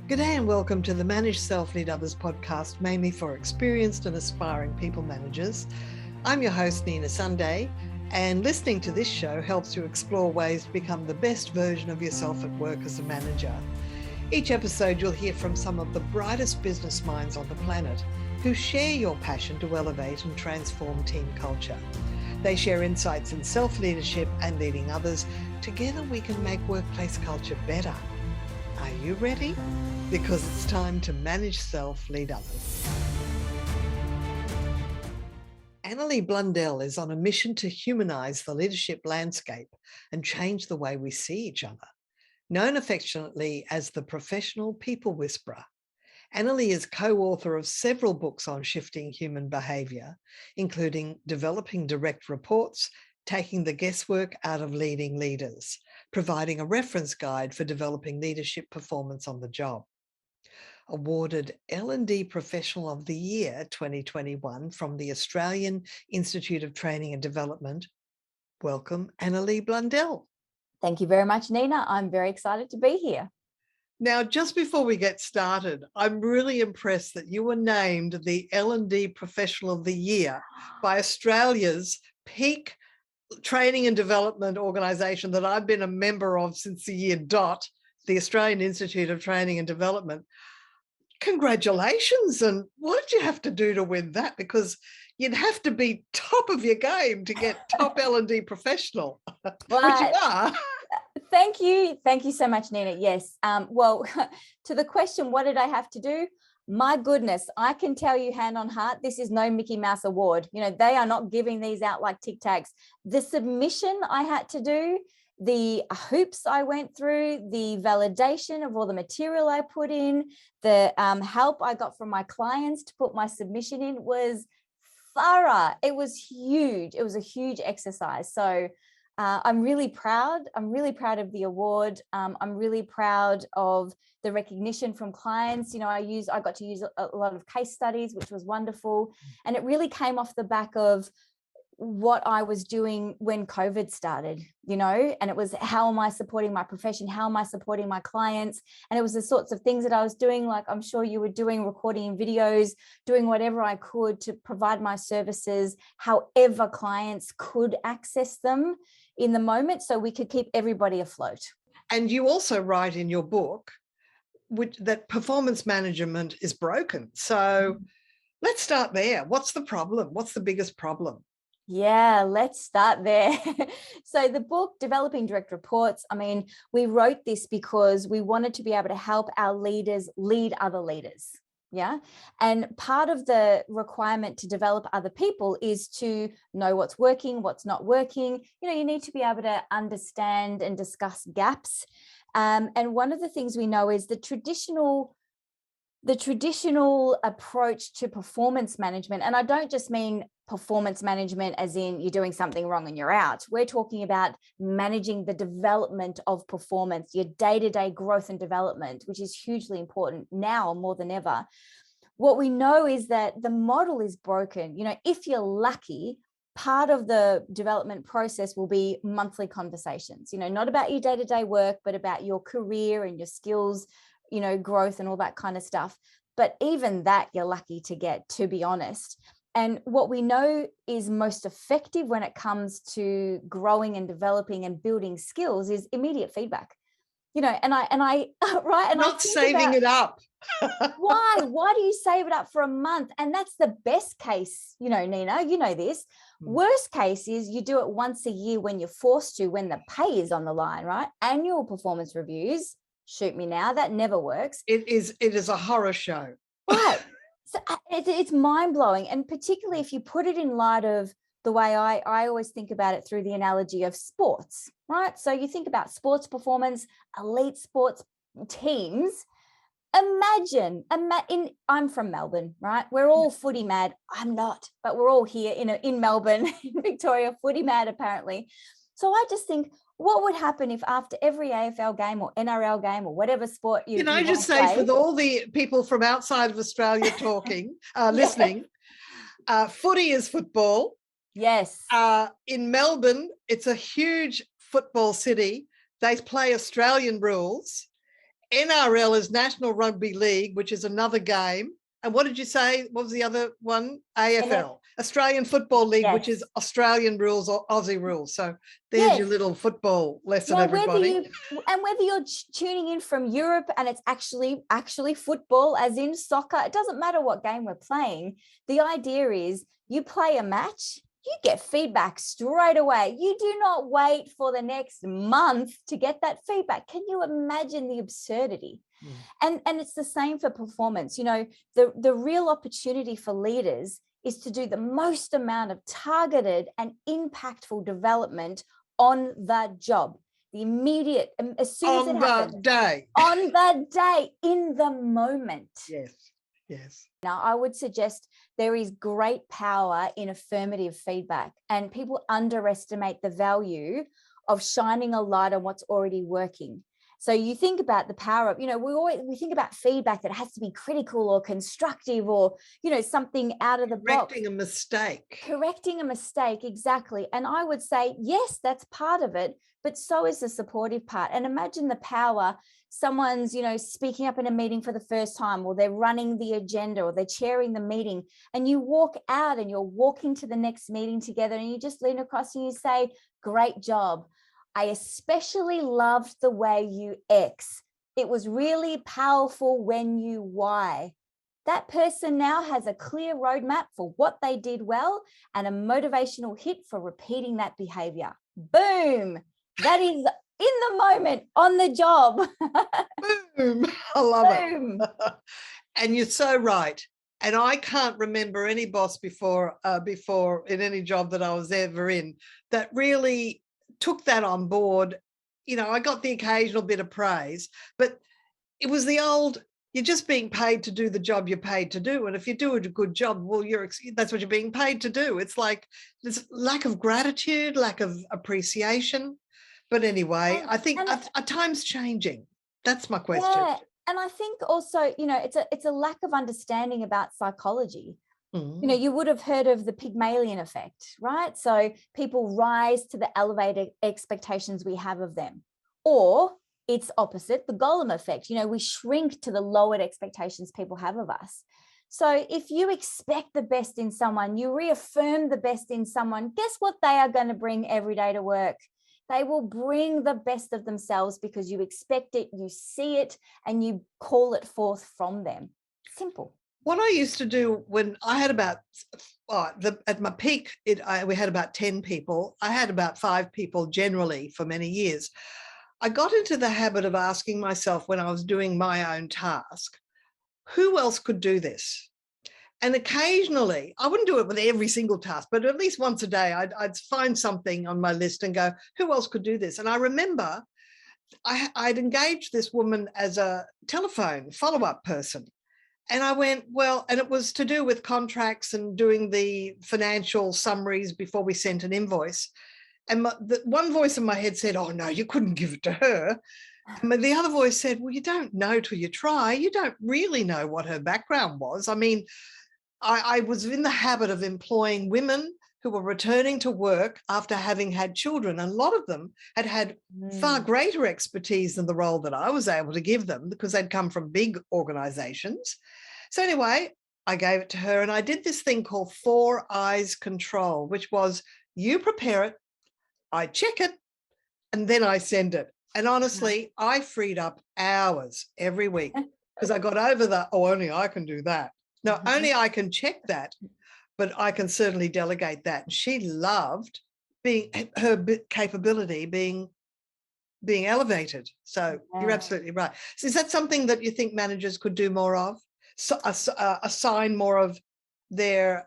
G'day and welcome to the Manage Self, Lead Others podcast, mainly for experienced and aspiring people managers. I'm your host, Nina Sunday, and listening to this show helps you explore ways to become the best version of yourself at work as a manager. Each episode, you'll hear from some of the brightest business minds on the planet who share your passion to elevate and transform team culture. They share insights in self-leadership and leading others. Together, we can make workplace culture better. Are you ready? Because it's time to manage self, lead others. Annalee Blundell is on a mission to humanize the leadership landscape and change the way we see each other. Known affectionately as the professional people whisperer, Annalee is co-author of several books on shifting human behaviour, including Developing Direct Reports, Taking the Guesswork Out of Leading Leaders, providing a reference guide for developing leadership performance on the job. Awarded L&D Professional of the Year 2021 from the Australian Institute of Training and Development. Welcome, Annalee Blundell. Thank you very much, Nina. I'm very excited to be here. Now, just before we get started, I'm really impressed that you were named the L&D Professional of the Year by Australia's peak training and development organisation that I've been a member of since the year dot, the Australian Institute of Training and Development. Congratulations. And what did you have to do to win that? Because you'd have to be top of your game to get top L&D professional, Well, which you are. Thank you. Thank you so much, Nina. Yes. Well, to the question, what did I have to do? My goodness, I can tell you hand on heart, this is no Mickey Mouse award. You know, they are not giving these out like Tic Tacs. The submission I had to do, the hoops I went through, the validation of all the material I put in, the help I got from my clients to put my submission in was thorough. It was huge. It was a huge exercise. So I'm really proud. I'm really proud of the award. I'm really proud of the recognition from clients. You know, I got to use a lot of case studies, which was wonderful. And it really came off the back of what I was doing when COVID started, you know, and it was, how am I supporting my profession? How am I supporting my clients? And it was the sorts of things that I was doing, like I'm sure you were doing, recording videos, doing whatever I could to provide my services, however clients could access them in the moment, so we could keep everybody afloat. And you also write in your book that performance management is broken. So let's start there. What's the problem? What's the biggest problem? Yeah, let's start there. So the book, Developing Direct Reports, I mean, we wrote this because we wanted to be able to help our leaders lead other leaders. Yeah. And part of the requirement to develop other people is to know what's working, what's not working. You know, you need to be able to understand and discuss gaps. And one of the things we know is the traditional approach to performance management, and I don't just mean performance management as in you're doing something wrong and you're out. We're talking about managing the development of performance, your day-to-day growth and development, which is hugely important now more than ever. What we know is that the model is broken. You know, if you're lucky, part of the development process will be monthly conversations, you know, not about your day-to-day work, but about your career and your skills, you know, growth and all that kind of stuff. But even that you're lucky to get, to be honest. And what we know is most effective when it comes to growing and developing and building skills is immediate feedback. You know, and I right. And not saving it up. Why do you save it up for a month? And that's the best case, you know, Nina, you know this. Worst case is you do it once a year when you're forced to, when the pay is on the line, right? Annual performance reviews. Shoot me now. That never works. It is a horror show. Right. So it's mind-blowing. And particularly if you put it in light of the way I always think about it through the analogy of sports, right? So you think about sports performance, elite sports teams. Imagine, I'm from Melbourne, right? We're all footy mad. I'm not, but we're all here in Melbourne, in Victoria, footy mad apparently. So I just think, what would happen if after every AFL game or NRL game or whatever sport you Can I just say, for all the people from outside of Australia talking, listening, footy is football. Yes. In Melbourne, it's a huge football city. They play Australian rules. NRL is National Rugby League, which is another game. And what did you say? What was the other one? AFL, Australian Football League, yes. which is Australian rules or Aussie rules. So there's your little football lesson, everybody. Whether you're tuning in from Europe and it's actually football, as in soccer, it doesn't matter what game we're playing. The idea is you play a match, you get feedback straight away. You do not wait for the next month to get that feedback. Can you imagine the absurdity? And it's the same for performance. You know, the real opportunity for leaders is to do the most amount of targeted and impactful development on the job, the immediate, as soon as it happens. On the day, in the moment. Yes. Now, I would suggest there is great power in affirmative feedback, and people underestimate the value of shining a light on what's already working. So you think about the power of, you know, we think about feedback that has to be critical or constructive or, you know, something out of the box. Correcting a mistake, exactly. And I would say, yes, that's part of it, but so is the supportive part. And imagine the power. Someone's, you know, speaking up in a meeting for the first time, or they're running the agenda, or they're chairing the meeting, and you walk out and you're walking to the next meeting together, and you just lean across and you say, great job. I especially loved the way you X. It was really powerful when you Y. That person now has a clear roadmap for what they did well and a motivational hit for repeating that behavior. Boom. That is in the moment, on the job. Boom. I love it. And you're so right. And I can't remember any boss before in any job that I was ever in that really took that on board. You know, I got the occasional bit of praise, but it was the old, you're just being paid to do the job you're paid to do. And if you do a good job, well, that's what you're being paid to do. It's like this lack of gratitude, lack of appreciation. But anyway, I think our time's changing. That's my question. Yeah. And I think also, you know, it's a lack of understanding about psychology. You know, you would have heard of the Pygmalion effect, right? So people rise to the elevated expectations we have of them. Or it's opposite, the Golem effect. You know, we shrink to the lowered expectations people have of us. So if you expect the best in someone, you reaffirm the best in someone, guess what they are going to bring every day to work? They will bring the best of themselves because you expect it, you see it, and you call it forth from them. Simple. What I used to do when I had about, at my peak, we had about 10 people. I had about 5 people generally for many years. I got into the habit of asking myself when I was doing my own task, who else could do this? And occasionally, I wouldn't do it with every single task, but at least once a day, I'd find something on my list and go, who else could do this? And I remember I'd engaged this woman as a telephone follow-up person. And I went, well, and it was to do with contracts and doing the financial summaries before we sent an invoice. And the one voice in my head said, oh, no, you couldn't give it to her. And the other voice said, well, you don't know till you try. You don't really know what her background was. I mean, I was in the habit of employing women who were returning to work after having had children. And a lot of them had far greater expertise than the role that I was able to give them because they'd come from big organizations. So anyway, I gave it to her and I did this thing called 4 eyes control, which was you prepare it, I check it, and then I send it. And honestly, I freed up hours every week because I got over only I can do that. No, only I can check that, but I can certainly delegate that. And she loved her capability being elevated. So you're absolutely right. So is that something that you think managers could do more of? So, assign more of their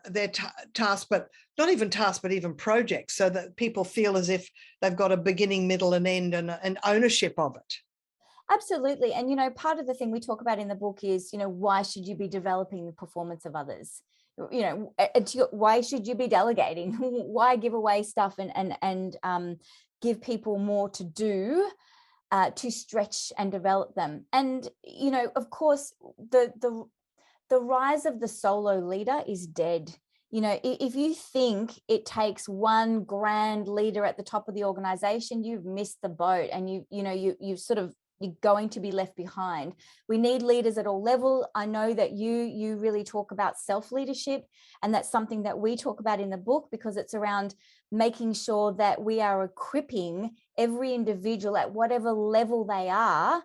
tasks, but not even tasks, but even projects, so that people feel as if they've got a beginning, middle, and end, and ownership of it. Absolutely. And, you know, part of the thing we talk about in the book is, you know, why should you be developing the performance of others? You know, why should you be delegating? Why give away stuff and give people more to do to stretch and develop them? And, you know, of course, the rise of the solo leader is dead. You know, if you think it takes one grand leader at the top of the organization, you've missed the boat, and you've sort of you're going to be left behind. We need leaders at all levels. I know that you really talk about self-leadership, and that's something that we talk about in the book, because it's around making sure that we are equipping every individual at whatever level they are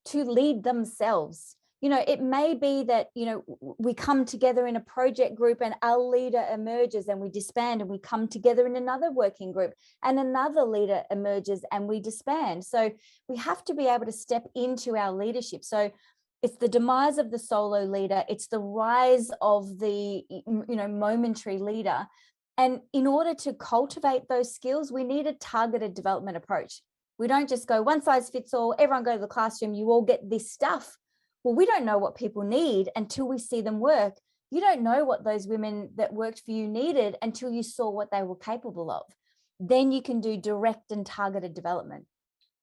to lead themselves. You know, it may be that, you know, we come together in a project group and our leader emerges and we disband, and we come together in another working group and another leader emerges and we disband. So we have to be able to step into our leadership. So it's the demise of the solo leader. It's the rise of the, you know, momentary leader. And in order to cultivate those skills, we need a targeted development approach. We don't just go one size fits all, everyone go to the classroom, you all get this stuff. Well, we don't know what people need until we see them work. You don't know what those women that worked for you needed until you saw what they were capable of. Then you can do direct and targeted development.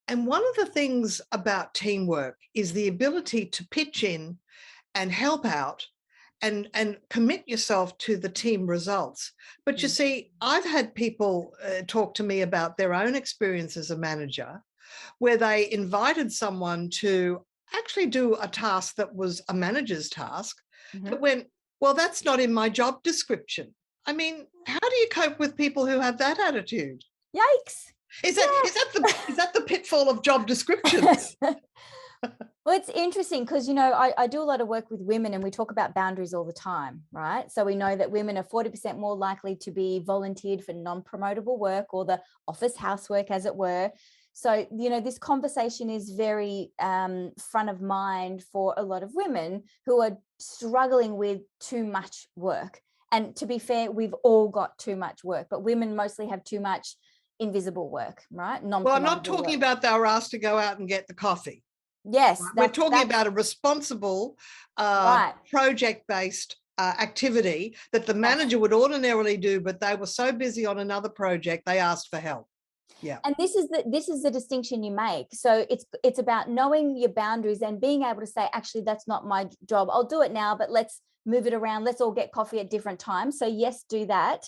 And one of the things about teamwork is the ability to pitch in and help out and commit yourself to the team results. But you see, I've had people talk to me about their own experience as a manager, where they invited someone to actually do a task that was a manager's task, but went, well, that's not in my job description. I mean, how do you cope with people who have that attitude? Yikes. Is that the pitfall of job descriptions? Well, it's interesting because, you know, I do a lot of work with women, and we talk about boundaries all the time, right? So we know that women are 40% more likely to be volunteered for non-promotable work, or the office housework, as it were. So, you know, this conversation is very front of mind for a lot of women who are struggling with too much work. And to be fair, we've all got too much work, but women mostly have too much invisible work, right? Well, I'm not talking about they were asked to go out and get the coffee. Yes. Right? We're talking about a responsible project-based activity that the manager would ordinarily do, but they were so busy on another project, they asked for help. Yeah. And this is the distinction you make. So it's about knowing your boundaries and being able to say, actually, that's not my job. I'll do it now, but let's move it around. Let's all get coffee at different times. So yes, do that.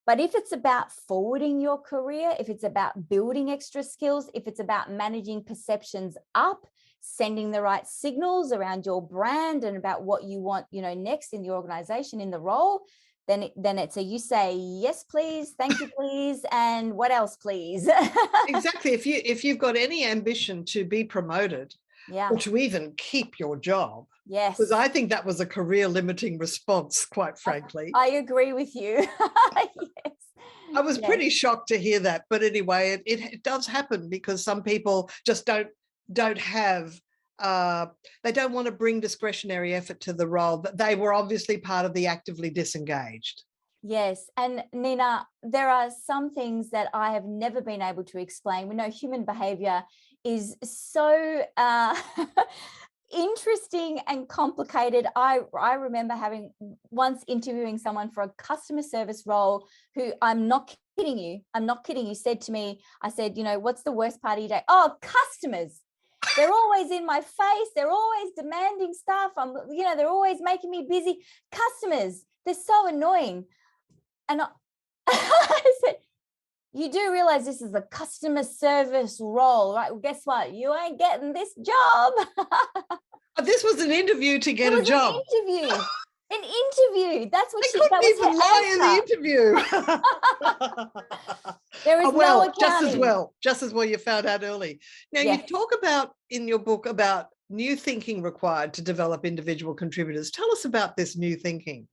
But if it's about forwarding your career, if it's about building extra skills, if it's about managing perceptions up, sending the right signals around your brand and about what you want, you know, next in the organization, in the role, then it's you say, yes, please, thank you, please, and what else, please? Exactly. If you've got any ambition to be promoted, or to even keep your job, yes, because I think that was a career limiting response, quite frankly. I agree with you. Yes. I was pretty shocked to hear that, but anyway, it does happen because some people just don't have. They don't want to bring discretionary effort to the role, but they were obviously part of the actively disengaged. Yes. And Nina, there are some things that I have never been able to explain. We know human behavior is so interesting and complicated. I remember once interviewing someone for a customer service role who, I'm not kidding you, said to me, I said, you know, what's the worst part of your day? Oh, customers. They're always in my face. They're always demanding stuff. They're always making me busy. Customers, they're so annoying. And I said, you do realize this is a customer service role, right? Well, guess what? You ain't getting this job. This was an interview to get a job. An interview. That's what she couldn't even lie in the interview. There is no accounting. Just as well you found out early. Now, you talk about in your book about new thinking required to develop individual contributors. Tell us about this new thinking.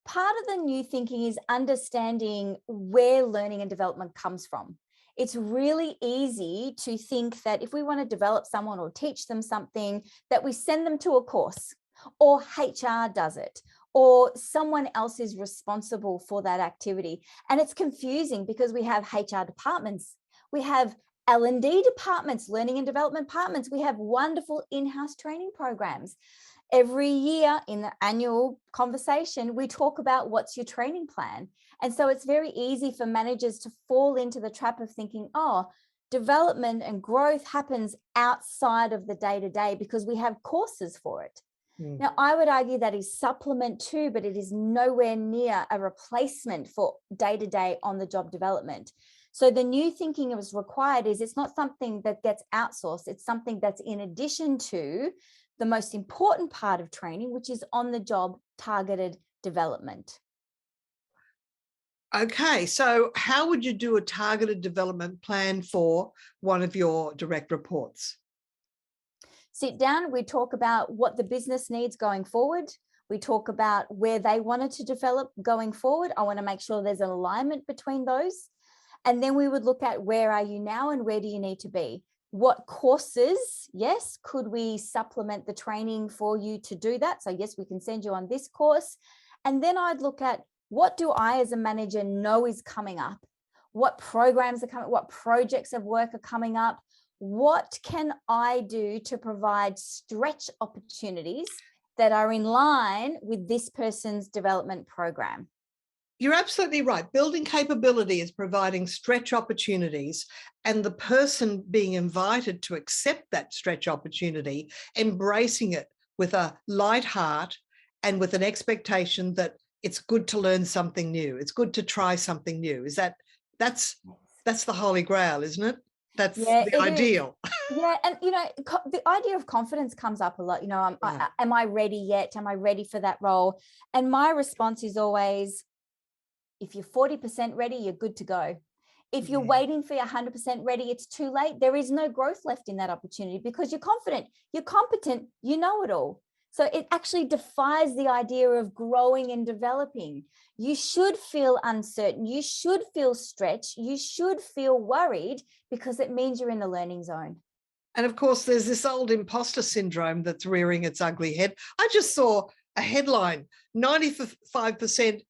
Part of the new thinking is understanding where learning and development comes from. It's really easy to think that if we want to develop someone or teach them something, that we send them to a course, or HR does it, or someone else is responsible for that activity. And it's confusing because we have HR departments, we have L&D departments, learning and development departments, we have wonderful in-house training programs. Every year in the annual conversation, we talk about what's your training plan. And so it's very easy for managers to fall into the trap of thinking, oh, development and growth happens outside of the day-to-day because we have courses for it. Now, I would argue that is supplement too, but it is nowhere near a replacement for day-to-day on the job development. So the new thinking that was required is it's not something that gets outsourced. It's something that's in addition to the most important part of training, which is on the job targeted development. Okay, so how would you do a targeted development plan for one of your direct reports? Sit down, we talk about what the business needs going forward. We talk about where they wanted to develop going forward. I want to make sure there's an alignment between those. And then we would look at where are you now and where do you need to be? What courses, yes, could we supplement the training for you to do that? So yes, we can send you on this course. And then I'd look at what do I as a manager know is coming up? What programs are coming, what projects of work are coming up? What can I do to provide stretch opportunities that are in line with this person's development program? You're absolutely right. Building capability is providing stretch opportunities, and the person being invited to accept that stretch opportunity, embracing it with a light heart and with an expectation that it's good to learn something new. It's good to try something new. That's the Holy Grail, isn't it? That's the ideal. Yeah, and the idea of confidence comes up a lot. Am I ready yet? Am I ready for that role? And my response is always, if you're 40% ready, you're good to go. If you're waiting for your 100% ready, it's too late. There is no growth left in that opportunity because you're confident, you're competent, you know it all. So it actually defies the idea of growing and developing. You should feel uncertain. You should feel stretched. You should feel worried because it means you're in the learning zone. And of course, there's this old imposter syndrome that's rearing its ugly head. I just saw a headline, 95%,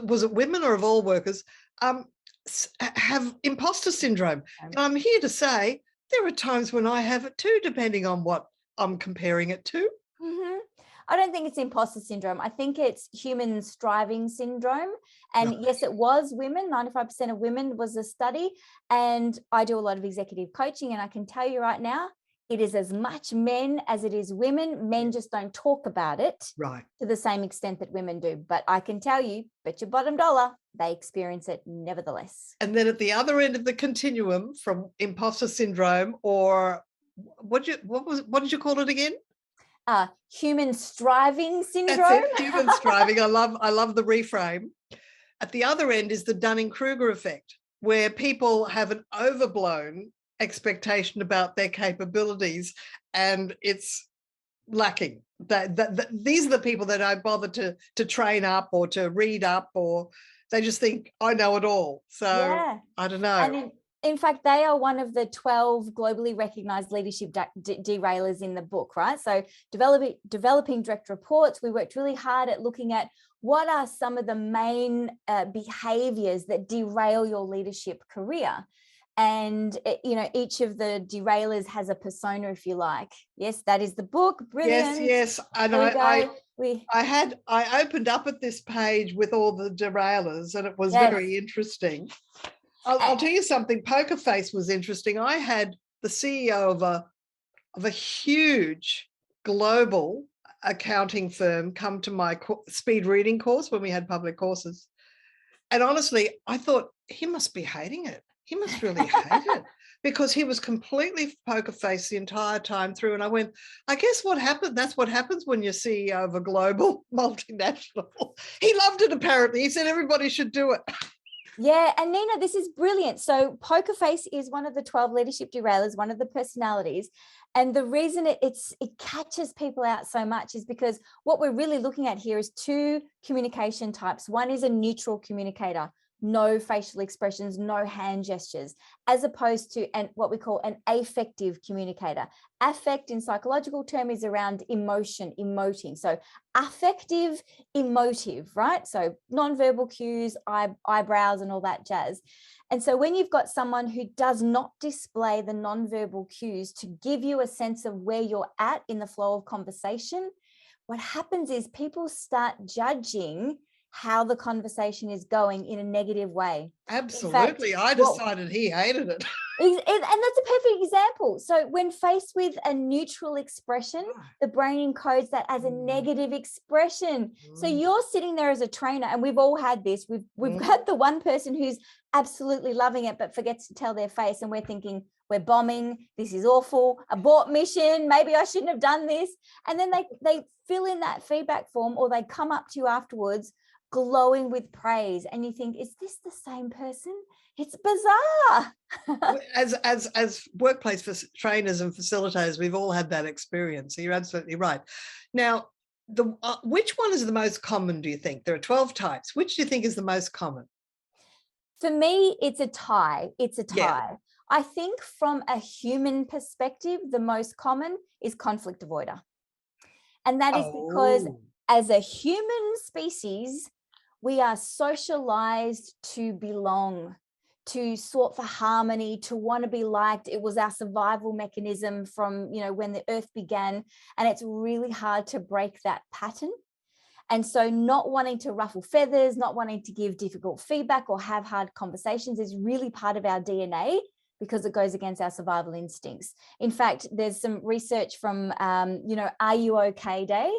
was it women or of all workers, have imposter syndrome. And I'm here to say there are times when I have it too, depending on what I'm comparing it to. I don't think it's imposter syndrome. I think it's human striving syndrome. And yes, it was women. 95% of women was a study. And I do a lot of executive coaching. And I can tell you right now, it is as much men as it is women. Men just don't talk about it to the same extent that women do. But I can tell you, bet your bottom dollar, they experience it nevertheless. And then at the other end of the continuum from imposter syndrome, or what did you call it again? Human striving syndrome. That's it, human striving. I love the reframe. At the other end is the Dunning-Kruger effect, where people have an overblown expectation about their capabilities and it's lacking. These are the people that don't bother to train up or to read up, or they just think, I know it all. So I don't know. And in fact, they are one of the 12 globally recognized leadership derailers in the book, right? So developing direct reports, we worked really hard at looking at what are some of the main behaviors that derail your leadership career. And, each of the derailers has a persona, if you like. Yes, that is the book. Brilliant. Yes. And I opened up at this page with all the derailers and it was very interesting. I'll tell you something. Poker Face was interesting. I had the CEO of a huge global accounting firm come to my speed reading course when we had public courses. And honestly, I thought he must be hating it. He must really hate it because he was completely poker face the entire time through. And I went, I guess that's what happens when you're CEO of a global multinational. He loved it, apparently. He said everybody should do it. Yeah, and Nina, this is brilliant. So poker face is one of the 12 leadership derailers, one of the personalities. And the reason it catches people out so much is because what we're really looking at here is two communication types. One is a neutral communicator, no facial expressions, no hand gestures, as opposed to what we call an affective communicator. Affect in psychological term is around emotion, emoting. So affective, emotive, right? So nonverbal cues, eyebrows and all that jazz. And so when you've got someone who does not display the nonverbal cues to give you a sense of where you're at in the flow of conversation, what happens is people start judging how the conversation is going in a negative way. Absolutely. I decided he hated it. And that's a perfect example. So when faced with a neutral expression, the brain encodes that as a negative expression. So you're sitting there as a trainer, and we've all had this. We've had the one person who's absolutely loving it, but forgets to tell their face. And we're thinking, we're bombing. This is awful. Abort mission. Maybe I shouldn't have done this. And then they fill in that feedback form, or they come up to you afterwards glowing with praise, and you think, is this the same person? It's bizarre. as workplace trainers and facilitators, we've all had that experience. So you're absolutely right. Now, which one is the most common, do you think? There are 12 types. Which do you think is the most common? For me, it's a tie. It's a tie. Yeah. I think from a human perspective, the most common is conflict avoider. And that is because as a human species, we are socialized to belong, to sought for harmony, to want to be liked. It was our survival mechanism from, when the earth began, and it's really hard to break that pattern. And so not wanting to ruffle feathers, not wanting to give difficult feedback or have hard conversations is really part of our DNA, because it goes against our survival instincts. In fact, there's some research from, Are You OK Day?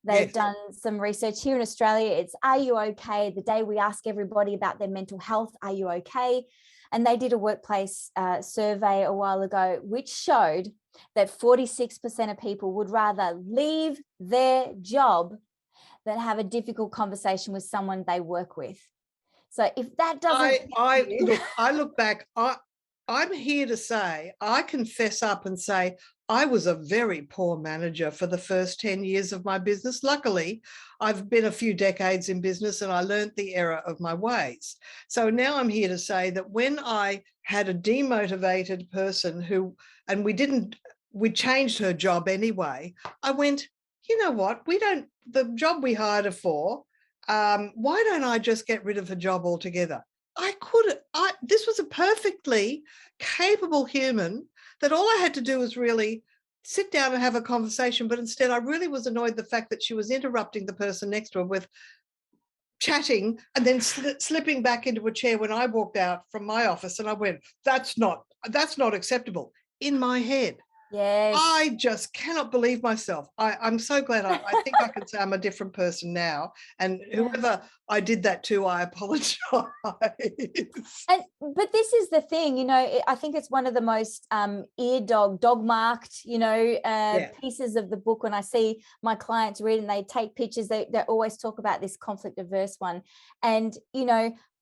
They've done some research here in Australia. It's Are You OK? The day we ask everybody about their mental health. Are you okay? And they did a workplace survey a while ago, which showed that 46% of people would rather leave their job than have a difficult conversation with someone they work with. So if that doesn't... I look back, I'm here to say, I confess up and say, I was a very poor manager for the first 10 years of my business. Luckily, I've been a few decades in business and I learned the error of my ways. So now I'm here to say that when I had a demotivated person we changed her job anyway, I went, you know what, the job we hired her for, why don't I just get rid of her job altogether? This was a perfectly capable human that all I had to do was really sit down and have a conversation. But instead, I really was annoyed the fact that she was interrupting the person next to her with chatting and then slipping back into a chair when I walked out from my office. And I went, that's not acceptable in my head. Yes. I just cannot believe myself. I'm so glad. I think I can say I'm a different person now. And whoever I did that to, I apologize. But this is the thing, I think it's one of the most dog-marked, pieces of the book. When I see my clients read and they take pictures, they always talk about this conflict averse one. And,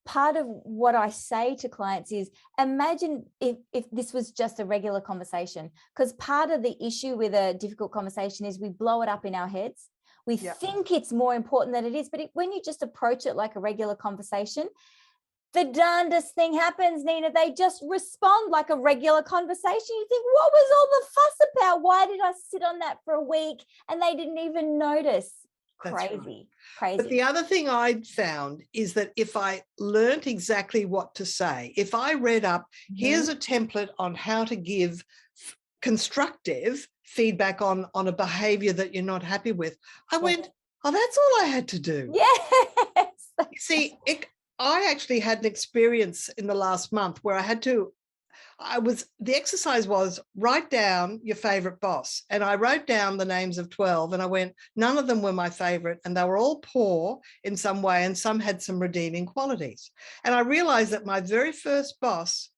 part of what I say to clients is, imagine if this was just a regular conversation, because part of the issue with a difficult conversation is we blow it up in our heads. We think it's more important than it is, but when you just approach it like a regular conversation, the darndest thing happens, Nina. They just respond like a regular conversation. You think, what was all the fuss about? Why did I sit on that for a week and they didn't even notice? Crazy. But the other thing I found is that if I learned exactly what to say, if I read up, here's a template on how to give constructive feedback on a behavior that you're not happy with, I went, oh, that's all I had to do. Yes. See, I actually had an experience in the last month where the exercise was write down your favorite boss. And I wrote down the names of 12 and I went, none of them were my favorite and they were all poor in some way and some had some redeeming qualities. And I realized that my very first boss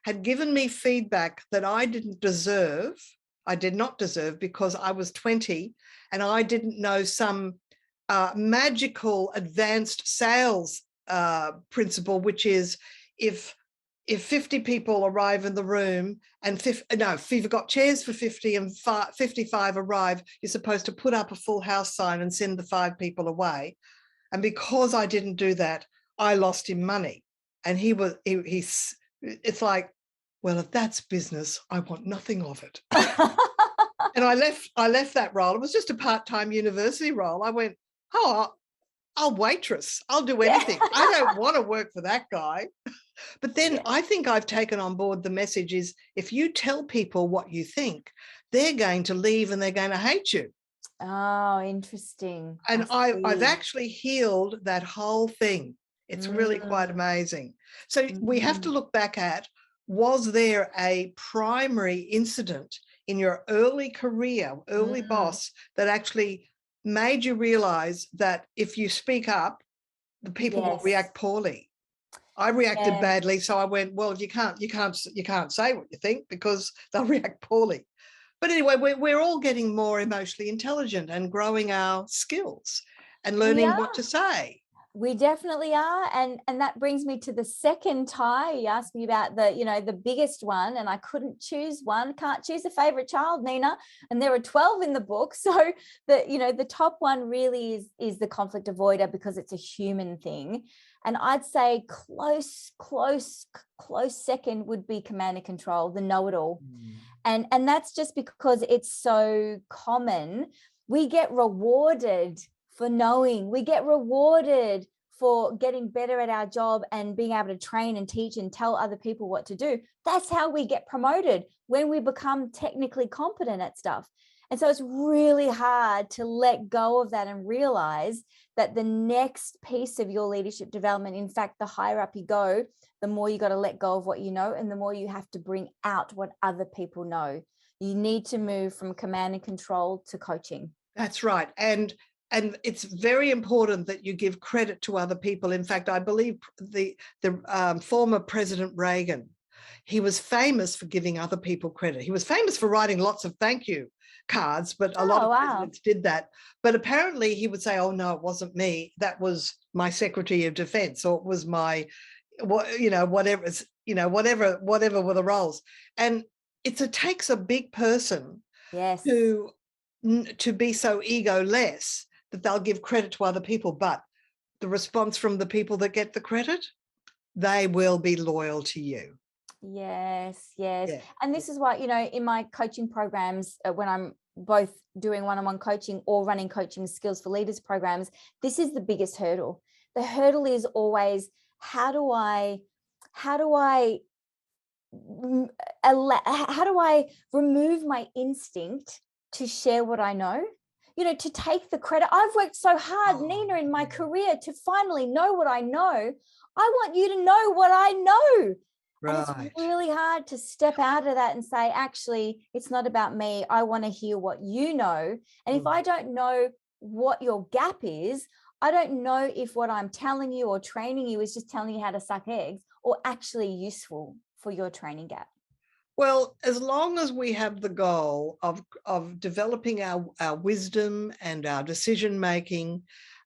had given me feedback that I didn't deserve. I did not deserve because I was 20 and I didn't know some magical advanced sales principle, which is if 50 people arrive in the room and if you've got chairs for 50 and 55 arrive, you're supposed to put up a full house sign and send the 5 people away. And because I didn't do that, I lost him money. And it's like, well, if that's business, I want nothing of it. And I left that role. It was just a part-time university role. I went, I'll waitress. I'll do anything. I don't want to work for that guy. But then I think I've taken on board the message is if you tell people what you think, they're going to leave and they're going to hate you. Oh, interesting. And I've actually healed that whole thing. It's really quite amazing. So we have to look back at was there a primary incident in your early career, early boss, that actually made you realize that if you speak up, the people will react poorly? I reacted badly, so I went, well, you can't say what you think because they'll react poorly. But anyway, we're all getting more emotionally intelligent and growing our skills and learning what to say. We definitely are. And that brings me to the second tie. You asked me about the biggest one, and I couldn't choose one. Can't choose a favorite child, Nina. And there are 12 in the book. So the top one really is the conflict avoider, because it's a human thing. And I'd say close second would be command and control, the know-it-all. And that's just because it's so common. We get rewarded for knowing. We get rewarded for getting better at our job and being able to train and teach and tell other people what to do. That's how we get promoted, when we become technically competent at stuff. And so it's really hard to let go of that and realize that the next piece of your leadership development, in fact, the higher up you go, the more you got to let go of what you know, and the more you have to bring out what other people know. You need to move from command and control to coaching. That's right. And it's very important that you give credit to other people. In fact, I believe the former President Reagan, he was famous for giving other people credit. He was famous for writing lots of thank you cards, but a lot of presidents did that. But apparently he would say, oh, no, it wasn't me. That was my Secretary of Defense, or it was my, whatever were the roles. And it takes a big person to be so egoless that they'll give credit to other people. But the response from the people that get the credit, they will be loyal to you. Yes. And this is why, in my coaching programs, when I'm both doing one-on-one coaching or running coaching skills for leaders programs, this is the biggest hurdle. The hurdle is always, how do I remove my instinct to share what I know? To take the credit. I've worked so hard, Nina, in my career to finally know what I know. I want you to know what I know. Right. And it's really hard to step out of that and say, actually, it's not about me. I want to hear what you know. And if I don't know what your gap is, I don't know if what I'm telling you or training you is just telling you how to suck eggs or actually useful for your training gap. Well, as long as we have the goal of developing our wisdom and our decision making,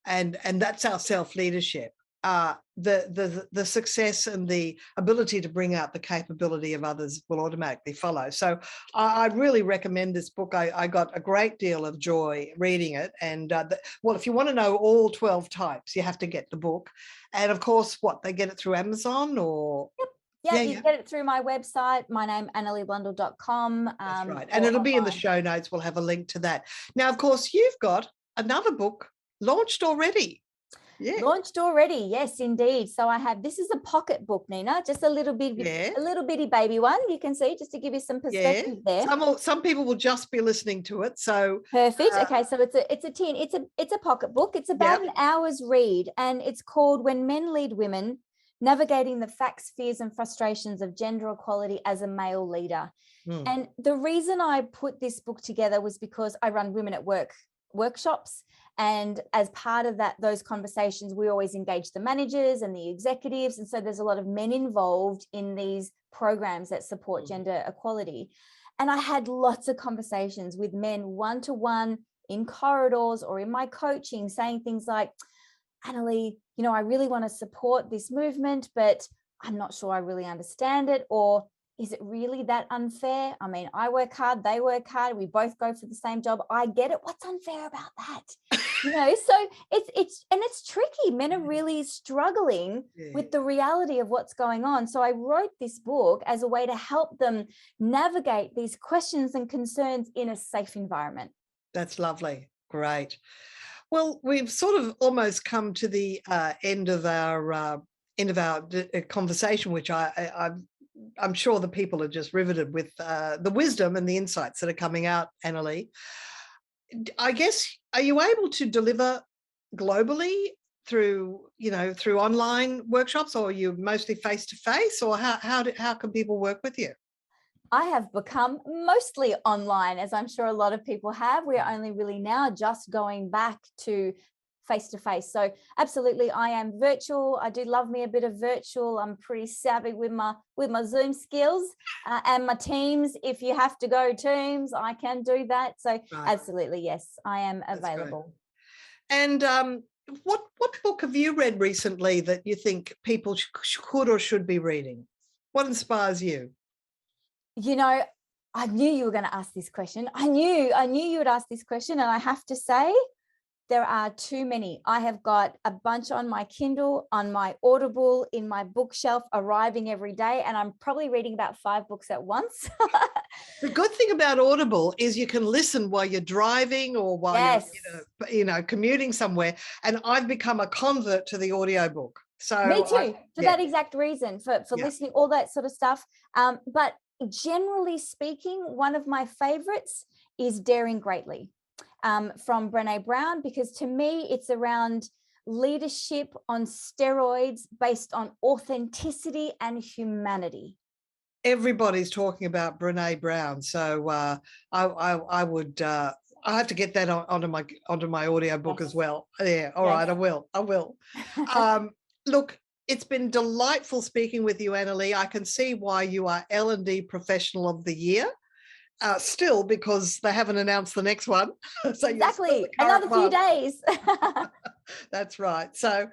and that's our self-leadership, the success and the ability to bring out the capability of others will automatically follow. So I really recommend this book. I got a great deal of joy reading it. And if you want to know all 12 types, you have to get the book. And of course, they get it through Amazon or... Yep. Yeah, you get it through my website, my name, AnnaLeeBlundell.com. That's right. And it'll be in the show notes. We'll have a link to that. Now, of course, you've got another book launched already. Yeah. Launched already. Yes, indeed. So I have, this is a pocket book, Nina, just a little bitty baby one. You can see, just to give you some perspective there. Some people will just be listening to it. So perfect. Okay. So it's a pocket book. It's about an hour's read, and it's called When Men Lead Women: Navigating the Facts, Fears and Frustrations of Gender Equality as a Male Leader. And the reason I put this book together was because I run Women at Work workshops. And as part of those conversations, we always engage the managers and the executives. And so there's a lot of men involved in these programs that support gender equality. And I had lots of conversations with men one-to-one in corridors or in my coaching, saying things like, Annalee, I really want to support this movement, but I'm not sure I really understand it. Or is it really that unfair? I mean, I work hard, they work hard, we both go for the same job. I get it. What's unfair about that? So it's tricky. Men are really struggling with the reality of what's going on. So I wrote this book as a way to help them navigate these questions and concerns in a safe environment. That's lovely. Great. Well, we've sort of almost come to the end of our conversation, which I'm sure the people are just riveted with the wisdom and the insights that are coming out, Annalee. I guess, are you able to deliver globally through online workshops, or are you mostly face-to-face, or how can people work with you? I have become mostly online, as I'm sure a lot of people have. We're only really now just going back to face-to-face. So absolutely, I am virtual. I do love me a bit of virtual. I'm pretty savvy with my Zoom skills and my Teams. If you have to go Teams, I can do that. So absolutely, yes, I am available. And what book have you read recently that you think people could or should be reading? What inspires you? I knew you were going to ask this question. I knew you would ask this question, and I have to say, there are too many. I have got a bunch on my Kindle, on my Audible, in my bookshelf, arriving every day, and I'm probably reading about 5 books at once. The good thing about Audible is you can listen while you're driving or while you're commuting somewhere. And I've become a convert to the audiobook. So me too, for that exact reason, for listening, all that sort of stuff. But generally speaking, one of my favorites is Daring Greatly, from Brené Brown, because to me, it's around leadership on steroids based on authenticity and humanity. Everybody's talking about Brené Brown, so I would. I have to get that onto my audiobook as well. Yeah, all right, I will. Look, it's been delightful speaking with you, Anna-Lee. I can see why you are L&D Professional of the Year. Still, because they haven't announced the next one. So exactly, another few days. That's right. So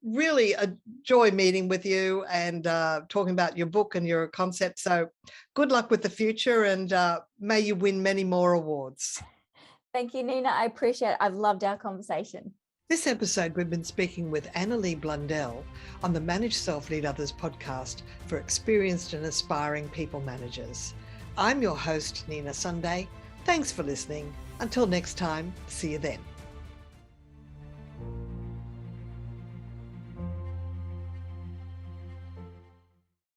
really a joy meeting with you and talking about your book and your concept. So good luck with the future, and may you win many more awards. Thank you, Nina. I appreciate it. I've loved our conversation. This episode, we've been speaking with Anna-Lee Blundell on the Manage Self, Lead Others podcast for experienced and aspiring people managers. I'm your host, Nina Sunday. Thanks for listening. Until next time, see you then.